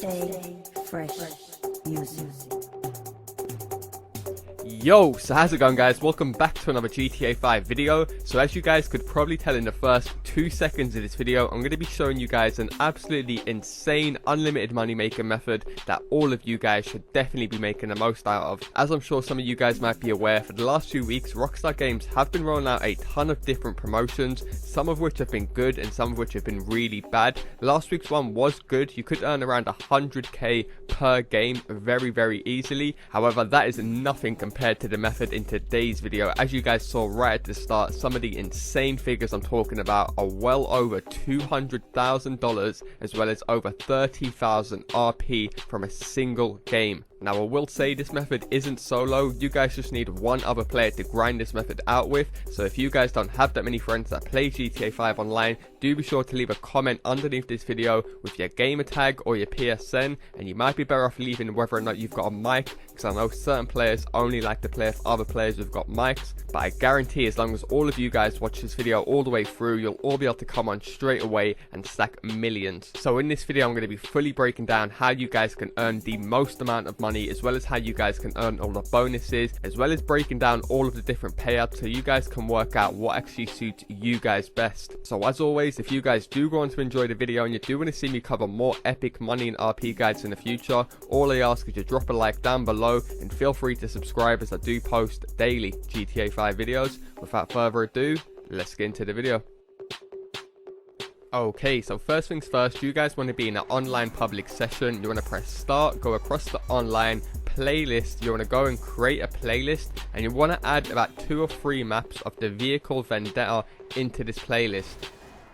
Stay fresh music. Yo, so how's it going, guys? Welcome back to another GTA 5 video. So as you guys could probably tell in the first 2 seconds of this video, I'm going to be showing you guys an absolutely insane unlimited money making method that all of you guys should definitely be making the most out of. As I'm sure some of you guys might be aware, for the last few weeks Rockstar Games have been rolling out a ton of different promotions, some of which have been good and some of which have been really bad. Last week's one was good. You could earn around 100k per game very easily. However, that is nothing compared to the method in today's video. As you guys saw right at the start, some of the insane figures I'm talking about are well over $200,000 as well as over 30,000 RP from a single game. Now, I will say this method isn't solo. You guys just need one other player to grind this method out with. So if you guys don't have that many friends that play GTA 5 online, do be sure to leave a comment underneath this video with your gamer tag or your PSN, and you might be better off leaving whether or not you've got a mic, because I know certain players only like to play with other players who've got mics. But I guarantee as long as all of you guys watch this video all the way through, you'll all be able to come on straight away and stack millions. So in this video, I'm going to be fully breaking down how you guys can earn the most amount of money, as well as how you guys can earn all the bonuses, as well as breaking down all of the different payouts so you guys can work out what actually suits you guys best. So as always, if you guys do go on to enjoy the video and you do want to see me cover more epic money and RP guides in the future, all I ask is you drop a like down below and feel free to subscribe, as I do post daily GTA 5 videos. Without further ado, let's get into the video. Okay, so first things first, you guys want to be in an online public session. You want to press start, go across the online playlist. You want to go and create a playlist, and you want to add about 2 or 3 maps of the vehicle vendetta into this playlist.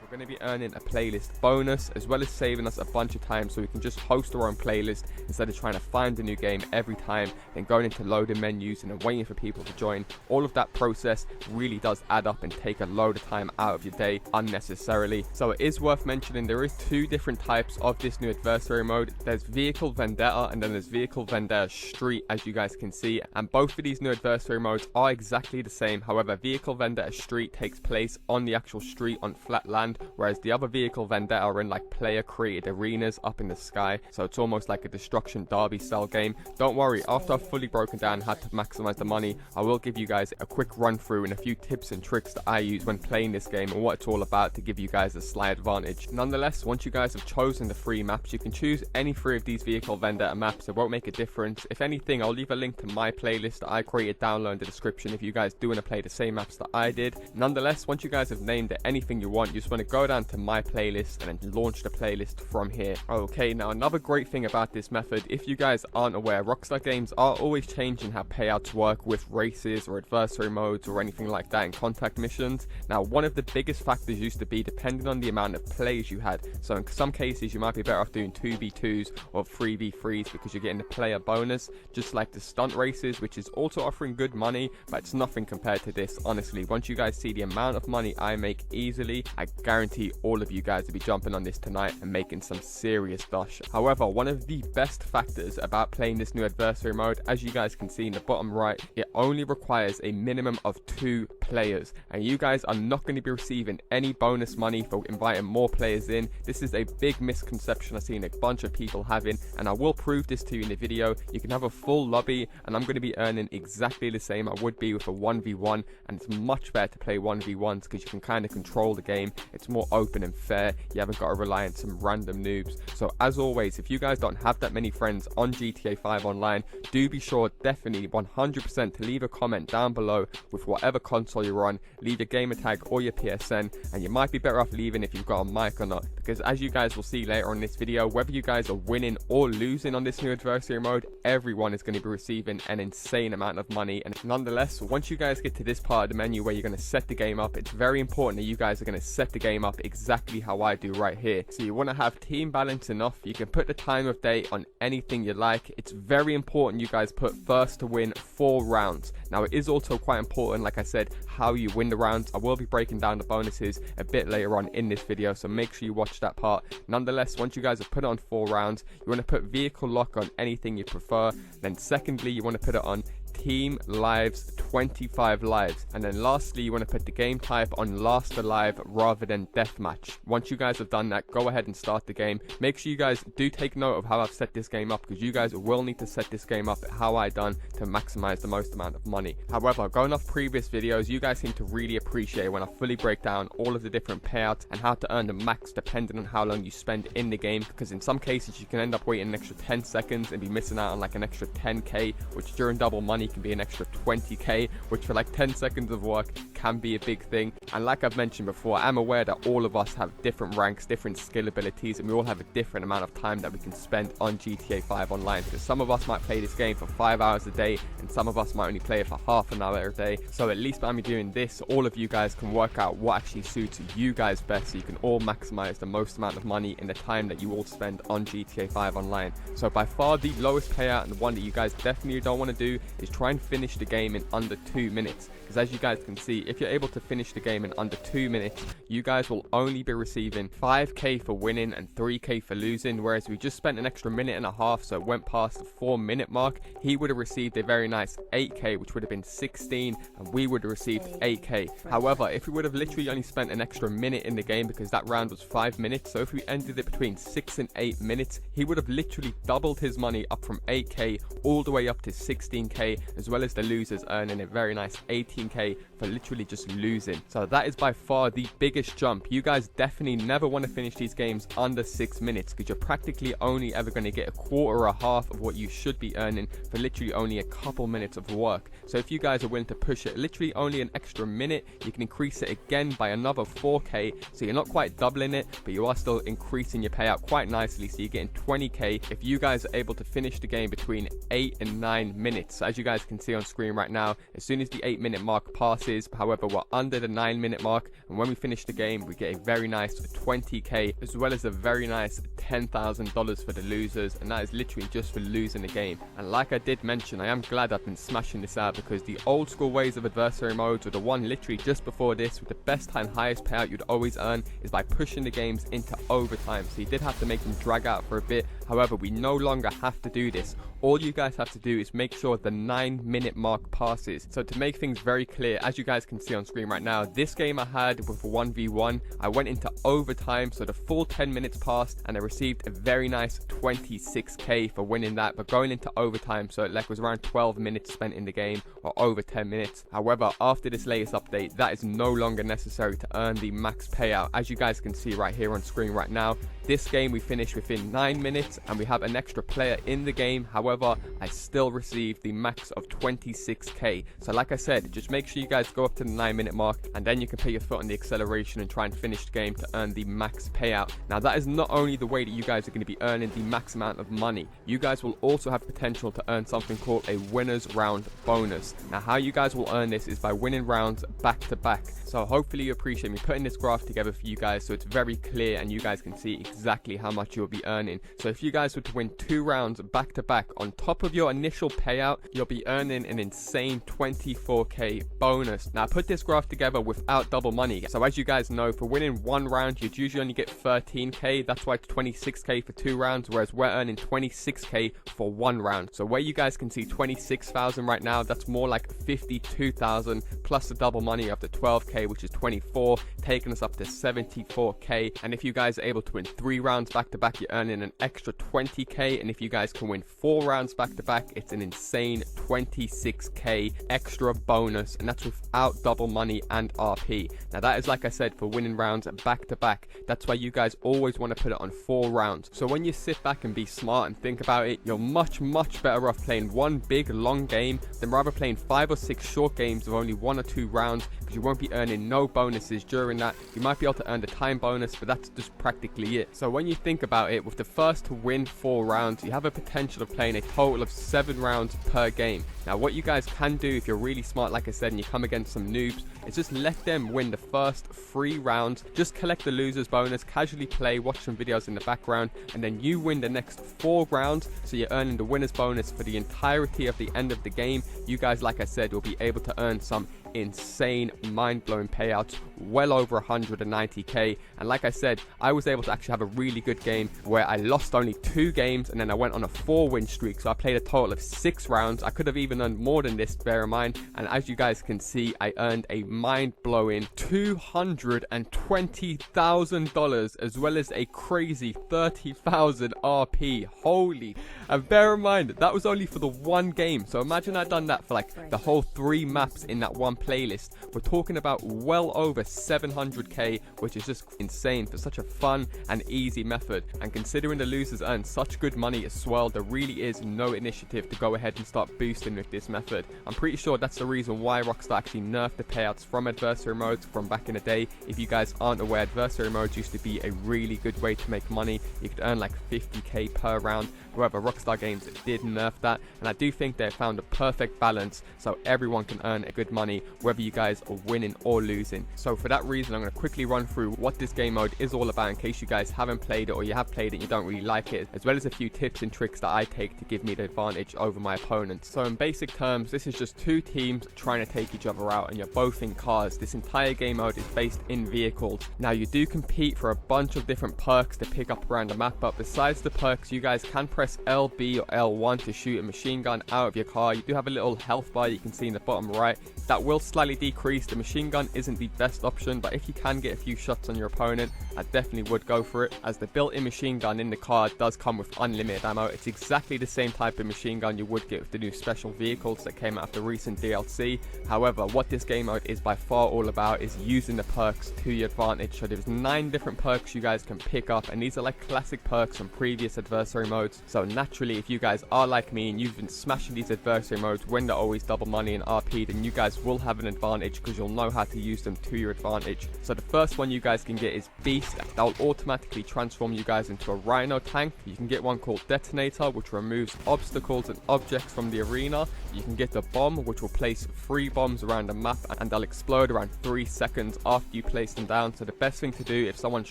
We're going to be earning a playlist bonus, as well as saving us a bunch of time so we can just host our own playlist instead of trying to find a new game every time, then going into loading menus and then waiting for people to join. All of that process really does add up and take a load of time out of your day unnecessarily. So it is worth mentioning there is 2 different types of this new adversary mode. There's Vehicle Vendetta and then there's Vehicle Vendetta Street, as you guys can see, and both of these new adversary modes are exactly the same. However, Vehicle Vendetta Street takes place on the actual street on flat land, whereas the other Vehicle Vendetta are in like player created arenas up in the sky, so it's almost like a destruction derby style game. Don't worry, after I've fully broken down how to maximize the money, I will give you guys a quick run through and a few tips and tricks that I use when playing this game and what it's all about to give you guys a slight advantage. Nonetheless, once you guys have chosen the 3 maps, you can choose any 3 of these Vehicle Vendetta maps. It won't make a difference. If anything, I'll leave a link to my playlist that I created down low in the description if you guys do want to play the same maps that I did. Nonetheless, once you guys have named it anything you want, you just want to go down to my playlist and then launch the playlist from here. Okay, now another great thing about this method, if you guys aren't aware, Rockstar Games are always changing how payouts work with races or adversary modes or anything like that in contact missions. Now, one of the biggest factors used to be depending on the amount of plays you had. So in some cases you might be better off doing 2v2s or 3v3s because you're getting the player bonus, just like the stunt races, which is also offering good money, but it's nothing compared to this. Honestly, once you guys see the amount of money I make easily, I guarantee all of you guys to be jumping on this tonight and making some serious dosh. However, one of the best factors about playing this new adversary mode, as you guys can see in the bottom right, it only requires a minimum of 2 players, and you guys are not going to be receiving any bonus money for inviting more players in. This is a big misconception I've seen a bunch of people having, and I will prove this to you in the video. You can have a full lobby and I'm going to be earning exactly the same I would be with a 1v1, and it's much better to play 1v1s because you can kind of control the game. It's more open and fair. You haven't got to rely on some random noobs. So as always, if you guys don't have that many friends on GTA 5 online, do be sure definitely 100% to leave a comment down below with whatever console you're on. Leave your gamer tag or your PSN, and you might be better off leaving if you've got a mic or not, because as you guys will see later on in this video, whether you guys are winning or losing on this new adversary mode, everyone is going to be receiving an insane amount of money. And nonetheless, once you guys get to this part of the menu where you're going to set the game up, it's very important that you guys are going to set the game up exactly how I do right here. So you want to have team balance enough. You can put the time of day on anything you like. It's very important you guys put first to win 4 rounds. Now, it is also quite important, like I said, how you win the rounds. I will be breaking down the bonuses a bit later on in this video, so make sure you watch that part. Nonetheless, once you guys have put it on 4 rounds, you want to put vehicle lock on anything you prefer. Then secondly, you want to put it on team lives 25 lives, and then lastly you want to put the game type on last alive rather than deathmatch. Once you guys have done that, go ahead and start the game. Make sure you guys do take note of how I've set this game up, because you guys will need to set this game up how I done to maximize the most amount of money. However, going off previous videos, you guys seem to really appreciate when I fully break down all of the different payouts and how to earn the max depending on how long you spend in the game, because in some cases you can end up waiting an extra 10 seconds and be missing out on like an extra 10k, which during double money can be an extra 20k, which for like 10 seconds of work can be a big thing. And like I've mentioned before, I'm aware that all of us have different ranks, different skill abilities, and we all have a different amount of time that we can spend on GTA 5 online, because some of us might play this game for 5 hours a day and some of us might only play it for half an hour a day. So at least by me doing this, all of you guys can work out what actually suits you guys best, so you can all maximize the most amount of money in the time that you all spend on GTA 5 online. So by far the lowest payout, and the one that you guys definitely don't want to do, is try and finish the game in under 2 minutes. Because as you guys can see, if you're able to finish the game in under 2 minutes, you guys will only be receiving 5k for winning and 3k for losing. Whereas we just spent an extra minute and a half, so it went past the 4-minute mark, he would have received a very nice 8k, which would have been 16, and we would have received 8k. However, if we would have literally only spent an extra minute in the game, because that round was 5 minutes, so if we ended it between 6 and 8 minutes, he would have literally doubled his money up from 8k all the way up to 16k, as well as the losers earning a very nice 18k for literally just losing. So that is by far the biggest jump. You guys definitely never want to finish these games under 6 minutes, because you're practically only ever going to get a quarter or a half of what you should be earning for literally only a couple minutes of work. So if you guys are willing to push it literally only an extra minute, you can increase it again by another 4k, so you're not quite doubling it, but you are still increasing your payout quite nicely, so you're getting 20k if you guys are able to finish the game between 8 and 9 minutes. So as you guys can see on screen right now, as soon as the 8-minute mark passes, however we're under the 9-minute mark, and when we finish the game we get a very nice 20k, as well as a very nice $10,000 for the losers, and that is literally just for losing the game. And like I did mention, I am glad I've been smashing this out, because the old school ways of adversary modes, or the one literally just before this with the best and highest payout you'd always earn, is by pushing the games into overtime. So you did have to make them drag out for a bit. However, we no longer have to do this. All you guys have to do is make sure the 9-minute mark passes. So to make things very clear, as you guys can see on screen right now, this game I had with a 1v1, I went into overtime, so the full 10 minutes passed and I received a very nice 26k for winning that. But going into overtime, so it was around 12 minutes spent in the game, or over 10 minutes. However, after this latest update, that is no longer necessary to earn the max payout. As you guys can see right here on screen right now, this game we finished within 9 minutes and we have an extra player in the game. However, I still received the max of 26k. So like I said, just make sure you guys go up to the 9-minute mark, and then you can put your foot on the acceleration and try and finish the game to earn the max payout. Now that is not only the way that you guys are going to be earning the max amount of money, you guys will also have potential to earn something called a winners round bonus. Now how you guys will earn this is by winning rounds back to back. So hopefully you appreciate me putting this graph together for you guys, so it's very clear and you guys can see exactly how much you'll be earning. So if you guys were to win 2 rounds back to back on top of your initial payout, you'll be earning an insane 24k bonus. Now I put this graph together without double money, so as you guys know, for winning 1 round you'd usually only get 13k. That's why it's 26k for 2 rounds, whereas we're earning 26k for 1 round. So where you guys can see 26,000 right now, that's more like 52,000 plus the double money of the 12k, which is 24, taking us up to 74k. And if you guys are able to win 3 rounds back to back, you're earning an extra 20k, and if you guys can win 4 rounds back to back, it's an insane 26k extra bonus, and that's without double money and RP. Now that is, like I said, for winning rounds back to back. That's why you guys always want to put it on 4 rounds. So when you sit back and be smart and think about it, you're much better off playing one big long game than rather playing 5 or 6 short games of only 1 or 2 rounds, because you won't be earning no bonuses during that. You might be able to earn the time bonus, but that's just practically it. So when you think about it, with the first to win 4 rounds, you have a potential of playing a total of 7 rounds per game. Now what you guys can do if you're really smart, like I said, and you come against some noobs, is just let them win the first 3 rounds, just collect the losers bonus, casually play, watch some videos in the background, and then you win the next 4 rounds, so you're earning the winners bonus for the entirety of the end of the game. You guys, like I said, will be able to earn some insane, mind-blowing payouts, well over 190k. And like I said, I was able to actually have a really good game where I lost only 2 games and then I went on a 4-win streak. So I played a total of 6 rounds. I could have even earned more than this, bear in mind. And as you guys can see, I earned a mind-blowing $220,000 as well as a crazy 30,000 RP. Holy. And bear in mind, that was only for the one game. So imagine I'd done that for like the whole 3 maps in that one playlist. We're talking about well over 700k, which is just insane for such a fun and easy method. And considering the losers earn such good money as well, there really is no initiative to go ahead and start boosting with this method. I'm pretty sure that's the reason why Rockstar actually nerfed the payouts from adversary modes from back in the day. If you guys aren't aware, adversary modes used to be a really good way to make money. You could earn like 50k per round. However, Rockstar Games did nerf that, and I do think they found a perfect balance so everyone can earn a good money, whether you guys are winning or losing. So for that reason, I'm going to quickly run through what this game mode is all about in case you guys haven't played it or you have played it and you don't really like it, as well as a few tips and tricks that I take to give me the advantage over my opponents. So in basic terms, this is just 2 teams trying to take each other out, and you're both in cars. This entire game mode is based in vehicles. Now you do compete for a bunch of different perks to pick up around the map, but besides the perks, you guys can press LB or L1 to shoot a machine gun out of your car. You do have a little health bar you can see in the bottom right. That will slightly decrease. The machine gun isn't the best option, but if you can get a few shots on your opponent, I definitely would go for it, as the built-in machine gun in the car does come with unlimited ammo. It's exactly the same type of machine gun you would get with the new special vehicles that came out of the recent DLC. However, what this game mode is by far all about is using the perks to your advantage. So there's 9 different perks you guys can pick up, and these are like classic perks from previous adversary modes. So naturally, if you guys are like me and you've been smashing these adversary modes when they're always double money and RP, then you guys will have an advantage because you'll know how to use them to your advantage. So the first one you guys can get is Beast. That will automatically transform you guys into a Rhino tank. You can get one called Detonator, which removes obstacles and objects from the arena. You can get the Bomb, which will place 3 bombs around the map and they'll explode around 3 seconds after you place them down. So the best thing to do if someone's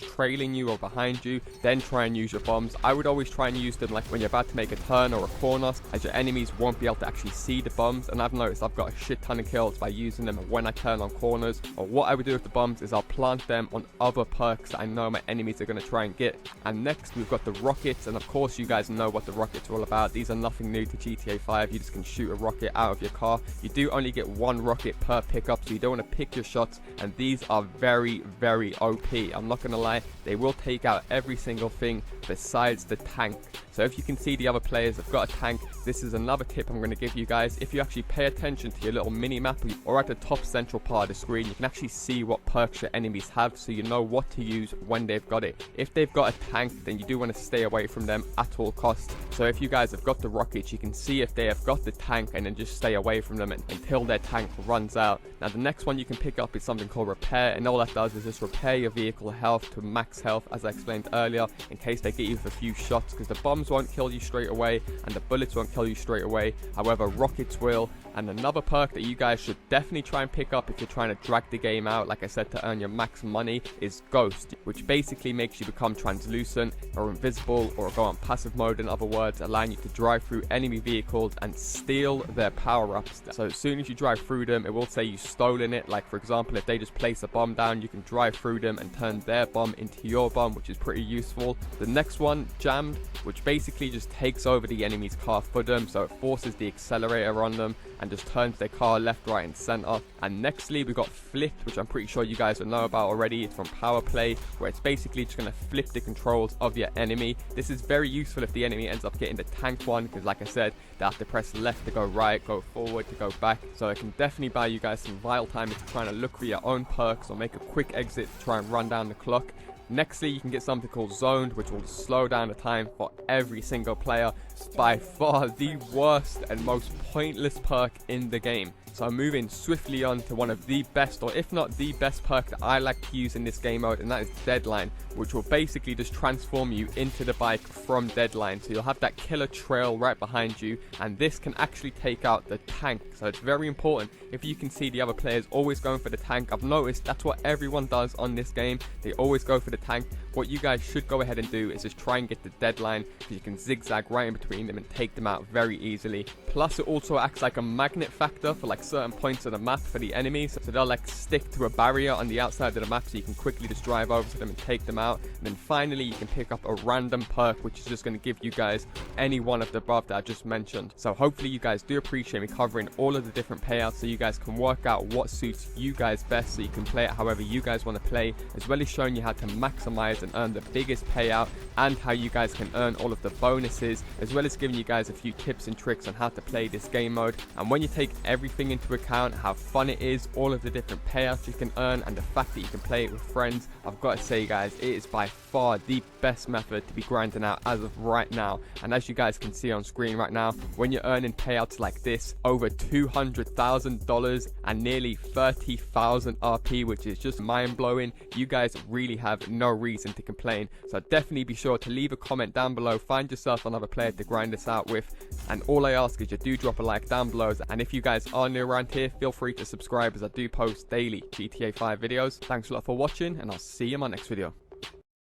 trailing you or behind you, then try and use your bombs. I would always try and use them like when you're about to make a turn or a corner, as your enemies won't be able to actually see the bombs. And I've noticed I've got a shit ton of kills by using them when I turn on corners. Or what I would do with the bombs is I'll plant them on other perks that I know my enemies are going to try and get. And next we've got the rockets, and of course you guys know what the rockets are all about. These are nothing new to GTA 5. You just can shoot a rocket out of your car. You do only get 1 rocket per pickup, so you don't want to pick your shots, and these are very, very OP. I'm not going to lie, they will take out every single thing besides the tank. So if you can see the other players have got a tank, this is another tip I'm going to give you guys. If you actually pay attention to your little mini map or at the top central part of the screen, you can actually see what perks your enemies have, so you know what to use when they've got it. If they've got a tank, then you do want to stay away from them at all costs. So if you guys have got the rockets, you can see if they have got the tank and then just stay away from them until their tank runs out. Now the next one you can pick up is something called Repair, and all that does is just repair your vehicle health to max health, as I explained earlier, in case they get you with a few shots, because the bombs won't kill you straight away and the bullets won't kill you straight away. However, rockets will. And another perk that you guys should definitely try and pick up if you're trying to drag the game out, like I said, to earn your max money, is Ghost, which basically makes you become translucent or invisible, or go on passive mode, in other words, allowing you to drive through enemy vehicles and steal their power-ups. So as soon as you drive through them, it will say you've stolen it. Like for example, if they just place a bomb down, you can drive through them and turn their bomb into your bomb, which is pretty useful. The next one, Jammed, which basically just takes over the enemy's car for them, so it forces the accelerator on them and just turns their car left, right and center. And nextly we got Flipped, which I'm pretty sure you guys will know about already. It's from Power Play, where it's basically just going to flip the controls of your enemy. This is very useful if the enemy ends up getting the tank one, because like I said, they have to press left to go right, go forward to go back. So it can definitely buy you guys some vital time if you're trying to look for your own perks or make a quick exit to try and run down the clock. Nextly, you can get something called Zoned, which will slow down the time for every single player. It's by far the worst and most pointless perk in the game. So I'm moving swiftly on to one of the best, or if not the best perk that I like to use in this game mode, and that is Deadline, which will basically just transform you into the bike from Deadline. So you'll have that killer trail right behind you, and this can actually take out the tank. So it's very important. If you can see the other players always going for the tank, I've noticed that's what everyone does on this game. They always go for the tank, what you guys should go ahead and do is just try and get the deadline, because you can zigzag right in between them and take them out very easily. Plus it also acts like a magnet factor for like certain points of the map for the enemies, so they'll like stick to a barrier on the outside of the map, so you can quickly just drive over to them and take them out. And then finally you can pick up a random perk, which is just going to give you guys any one of the above that I just mentioned. So hopefully you guys do appreciate me covering all of the different payouts, so you guys can work out what suits you guys best, so you can play it however you guys want to play, as well as showing you how to maximize and earn the biggest payout, and how you guys can earn all of the bonuses, as well as giving you guys a few tips and tricks on how to play this game mode. And when you take everything into account, how fun it is, all of the different payouts you can earn, and the fact that you can play it with friends, I've got to say guys, it is by far the best method to be grinding out as of right now. And as you guys can see on screen right now, when you're earning payouts like this, over $200,000 and nearly 30,000 RP, which is just mind-blowing, you guys really have no reason to complain. So definitely be sure to leave a comment down below, find yourself another player to grind this out with, and all I ask is you do drop a like down below. And if you guys are new around here, feel free to subscribe, as I do post daily GTA 5 videos. Thanks a lot for watching, and I'll see you in my next video.